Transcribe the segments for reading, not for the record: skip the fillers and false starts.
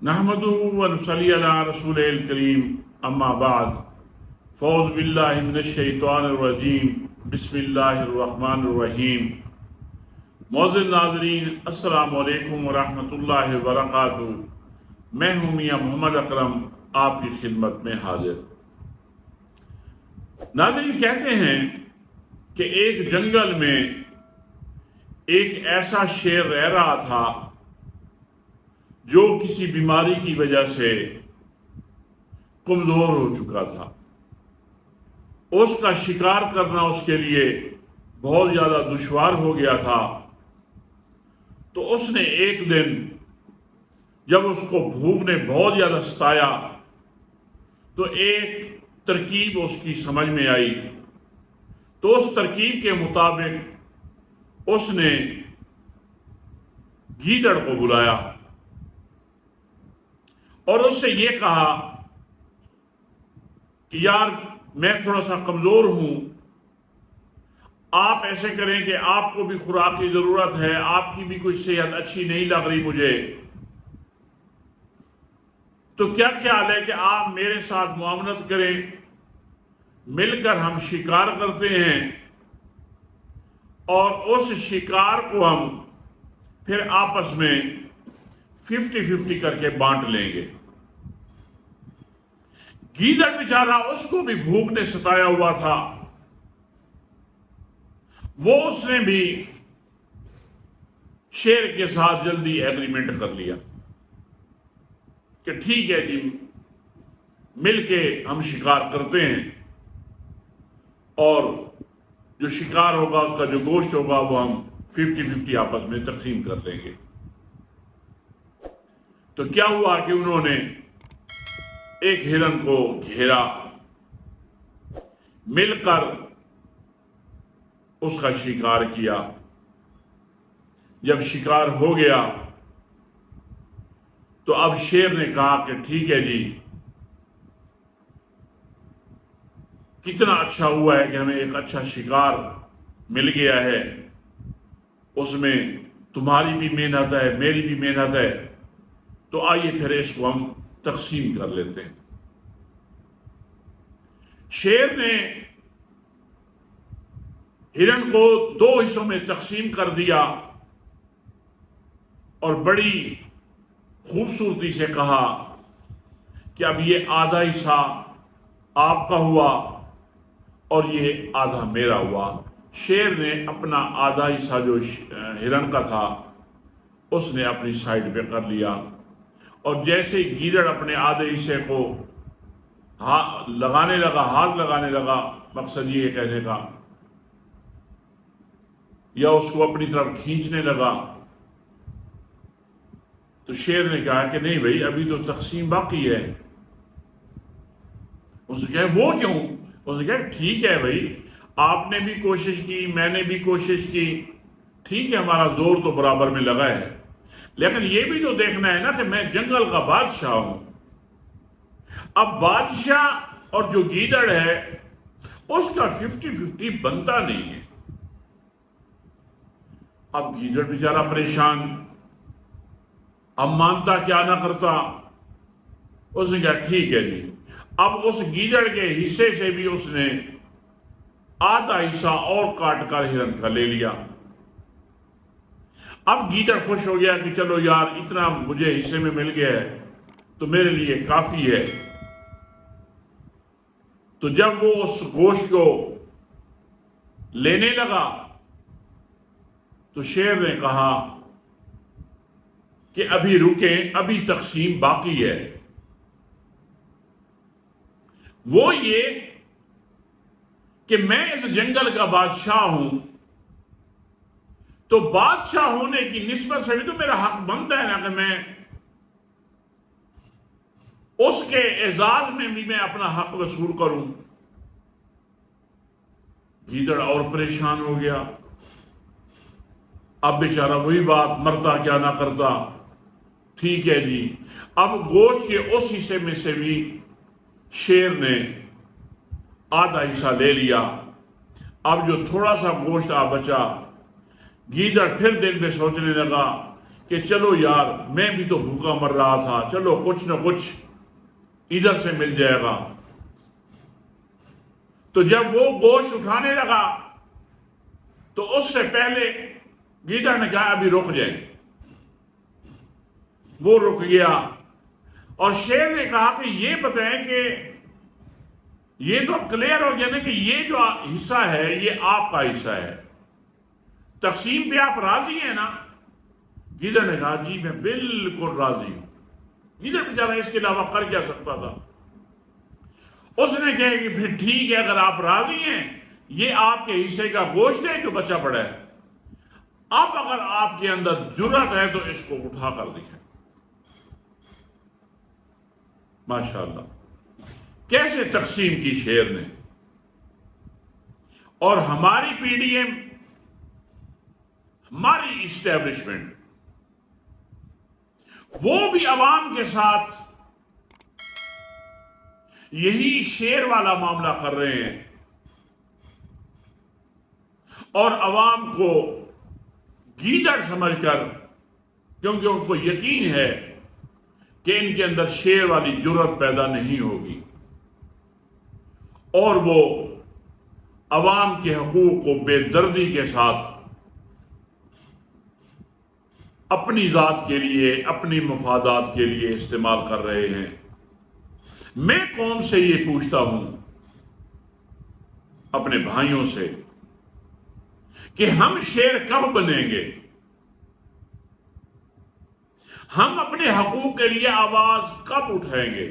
नहमदुहु व नसल्ली अला रसूलिल करीम अम्मा बाद फ़ौज़ बिल्लाहि मिनश शैतानिर रजीम बिस्मिल्लाहिर रहमानिर रहीम। मौज़िज़ नाज़रीन, अस्सलामु अलैकुम व रहमतुल्लाहि व बरकातुहू। मैं हूँ मियाँ मोहम्मद अकरम, आपकी खिदमत में हाजिर। नाज़रीन, कहते हैं कि एक जंगल में एक ऐसा शेर रह रहा था जो किसी बीमारी की वजह से कमजोर हो चुका था। उसका शिकार करना उसके लिए बहुत ज्यादा दुश्वार हो गया था। तो उसने एक दिन, जब उसको भूख ने बहुत ज्यादा सताया, तो एक तरकीब उसकी समझ में आई। तो उस तरकीब के मुताबिक उसने गीदड़ को बुलाया और उससे ये कहा कि यार, मैं थोड़ा सा कमजोर हूं, आप ऐसे करें कि आपको भी खुराक की जरूरत है, आपकी भी कुछ सेहत अच्छी नहीं लग रही मुझे, तो क्या ख्याल है कि आप मेरे साथ मुआवनत करें, मिलकर हम शिकार करते हैं और उस शिकार को हम फिर आपस में 50-50 करके बांट लेंगे। गीदड़ बेचारा, उसको भी भूख ने सताया हुआ था। उसने भी शेर के साथ जल्दी एग्रीमेंट कर लिया कि ठीक है जी, मिलके हम शिकार करते हैं और जो शिकार होगा, उसका जो गोश्त होगा, वो हम 50-50 आपस में तकसीम कर लेंगे। तो क्या हुआ कि उन्होंने एक हिरन को घेरा, मिलकर उसका शिकार किया। जब शिकार हो गया तो अब शेर ने कहा कि ठीक है जी, कितना अच्छा हुआ है कि हमें एक अच्छा शिकार मिल गया है, उसमें तुम्हारी भी मेहनत है, मेरी भी मेहनत है, तो आइए फिर इसको हम तकसीम कर लेते हैं। शेर ने हिरन को 2 हिस्सों में तकसीम कर दिया और बड़ी खूबसूरती से कहा कि अब ये आधा हिस्सा आपका हुआ और ये आधा मेरा हुआ। शेर ने अपना आधा हिस्सा जो हिरन का था, उसने अपनी साइड पे कर लिया और जैसे ही गीदड़ अपने आधे हिस्से को हाथ लगाने लगा, मकसद ये कहने का, या उसको अपनी तरफ खींचने लगा, तो शेर ने कहा कि नहीं भाई, अभी तो तकसीम बाकी है। उसने कहा वो क्यों? उसने कहा ठीक है भाई, आपने भी कोशिश की, मैंने भी कोशिश की, ठीक है, हमारा जोर तो बराबर में लगा है, लेकिन ये भी तो देखना है ना कि मैं जंगल का बादशाह हूं। अब बादशाह और जो गीदड़ है, उसका 50-50 बनता नहीं है। अब गीदड़ बेचारा परेशान, अब मानता क्या ना करता। उसने कहा ठीक है जी। अब उस गीदड़ के हिस्से से भी उसने आधा हिस्सा और काट कर हिरन का ले लिया। अब गीदड़ खुश हो गया कि चलो यार, इतना मुझे हिस्से में मिल गया है तो मेरे लिए काफी है। तो जब वो उस गोश्त को लेने लगा तो शेर ने कहा कि अभी रुकें, अभी तकसीम बाकी है। वो ये कि मैं इस जंगल का बादशाह हूं, तो बादशाह होने की निस्बत से भी तो मेरा हक बनता है ना कि मैं उसके एजाज में भी मैं अपना हक वसूल करूं। गीदड़ और परेशान हो गया। अब बेचारा वही बात, मरता क्या ना करता। ठीक है जी, अब गोश्त के उस हिस्से में से भी शेर ने आधा हिस्सा ले लिया। अब जो थोड़ा सा गोश्त बचा, गीदड़ फिर दिल में सोचने लगा کہ چلو یار میں بھی تو بھوکا مر رہا تھا، چلو کچھ نہ کچھ ادھر سے مل جائے گا۔ تو جب وہ گوشت اٹھانے لگا تو اس سے پہلے گیدڑ نے کہا ابھی رک جائیں۔ وہ رک گیا اور شیر نے کہا کہ یہ بتائیں کہ یہ تو کلیئر ہو گیا نا کہ یہ جو حصہ ہے یہ آپ کا حصہ ہے، تقسیم پہ آپ راضی ہیں نا؟ گیدڑ نے کہا جی میں بالکل راضی ہوں۔ گیدڑ بیچارہ اس کے علاوہ کر کیا سکتا تھا؟ اس نے کہا کہ پھر ٹھیک ہے، اگر آپ راضی ہیں یہ آپ کے حصے کا گوشت ہے جو بچا پڑا ہے، اب اگر آپ کے اندر جرأت ہے تو اس کو اٹھا کر دکھائیں۔ ماشاءاللہ کیسے تقسیم کی شیر نے۔ اور ہماری پی ڈی ایم، ہماری اسٹیبلشمنٹ، وہ بھی عوام کے ساتھ یہی شیر والا معاملہ کر رہے ہیں اور عوام کو گیدڑ سمجھ کر، کیونکہ ان کو یقین ہے کہ ان کے اندر شیر والی جرأت پیدا نہیں ہوگی، اور وہ عوام کے حقوق کو بے دردی کے ساتھ اپنی ذات کے لیے، اپنی مفادات کے لیے استعمال کر رہے ہیں۔ میں قوم سے یہ پوچھتا ہوں، اپنے بھائیوں سے، کہ ہم شیر کب بنیں گے؟ ہم اپنے حقوق کے لیے آواز کب اٹھائیں گے؟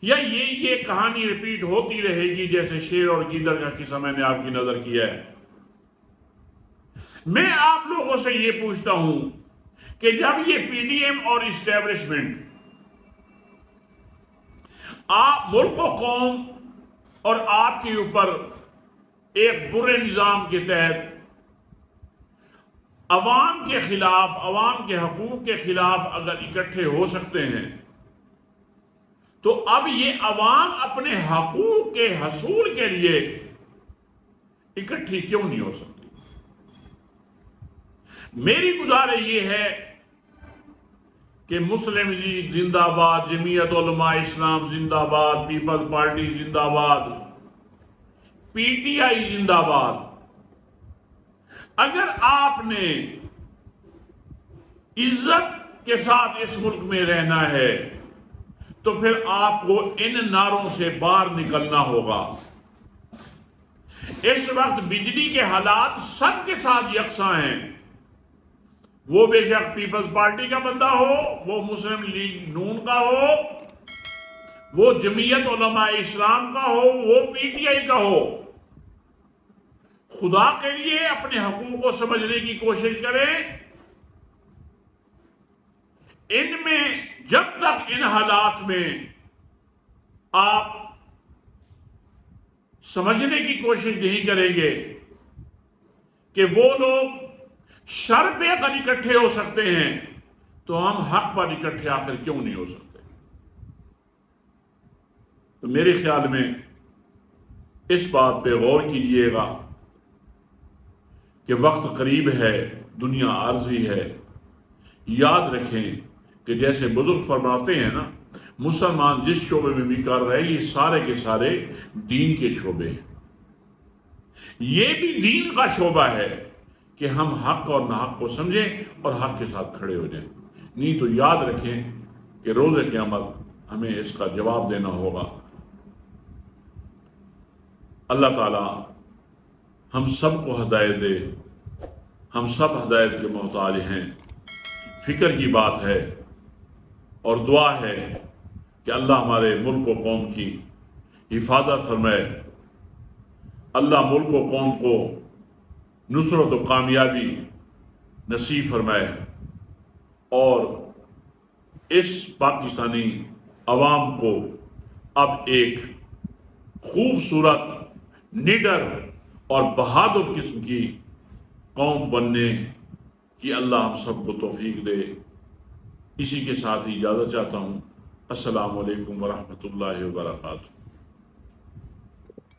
یا یہ کہانی ریپیٹ ہوتی رہے گی جیسے شیر اور گیدڑ کا قصہ میں نے آپ کی نظر کیا ہے؟ میں آپ لوگوں سے یہ پوچھتا ہوں کہ جب یہ پی ڈی ایم اور اسٹیبلشمنٹ آپ ملک و قوم اور آپ کے اوپر ایک برے نظام کے تحت عوام کے خلاف، عوام کے حقوق کے خلاف اگر اکٹھے ہو سکتے ہیں، تو اب یہ عوام اپنے حقوق کے حصول کے لیے اکٹھی کیوں نہیں ہو سکتی؟ میری گزارش یہ ہے کہ مسلم لیگ زندہ باد، جمعیت علماء اسلام زندہ باد، پیپلز پارٹی زندہ باد، پی ٹی آئی زندہ باد۔ اگر آپ نے عزت کے ساتھ اس ملک میں رہنا ہے تو پھر آپ کو ان نعروں سے باہر نکلنا ہوگا۔ اس وقت بجلی کے حالات سب کے ساتھ یکساں ہیں، وہ بے شک پیپلز پارٹی کا بندہ ہو، وہ مسلم لیگ نون کا ہو، وہ جمعیت علماء اسلام کا ہو، وہ پی ٹی آئی کا ہو۔ خدا کے لیے اپنے حقوق کو سمجھنے کی کوشش کریں۔ ان میں جب تک ان حالات میں آپ سمجھنے کی کوشش نہیں کریں گے کہ وہ لوگ شر پہ اگر اکٹھے ہو سکتے ہیں تو ہم حق پر اکٹھے آخر کیوں نہیں ہو سکتے؟ تو میرے خیال میں اس بات پہ غور کیجئے گا کہ وقت قریب ہے، دنیا عارضی ہے۔ یاد رکھیں کہ جیسے بزرگ فرماتے ہیں نا، مسلمان جس شعبے میں بھی کر رہے ہیں یہ سارے کے سارے دین کے شعبے ہیں۔ یہ بھی دین کا شعبہ ہے کہ ہم حق اور ناحق کو سمجھیں اور حق کے ساتھ کھڑے ہو جائیں، نہیں تو یاد رکھیں کہ روز قیامت ہمیں اس کا جواب دینا ہوگا۔ اللہ تعالی ہم سب کو ہدایت دے، ہم سب ہدایت کے محتاج ہیں۔ فکر کی بات ہے اور دعا ہے کہ اللہ ہمارے ملک و قوم کی حفاظت فرمائے، اللہ ملک و قوم کو نصرت و کامیابی نصیب فرمائے، اور اس پاکستانی عوام کو اب ایک خوبصورت، نڈر اور بہادر قسم کی قوم بننے کی اللہ ہم سب کو توفیق دے۔ اسی کے ساتھ ہی اجازت چاہتا ہوں۔ السلام علیکم ورحمۃ اللہ وبرکاتہ۔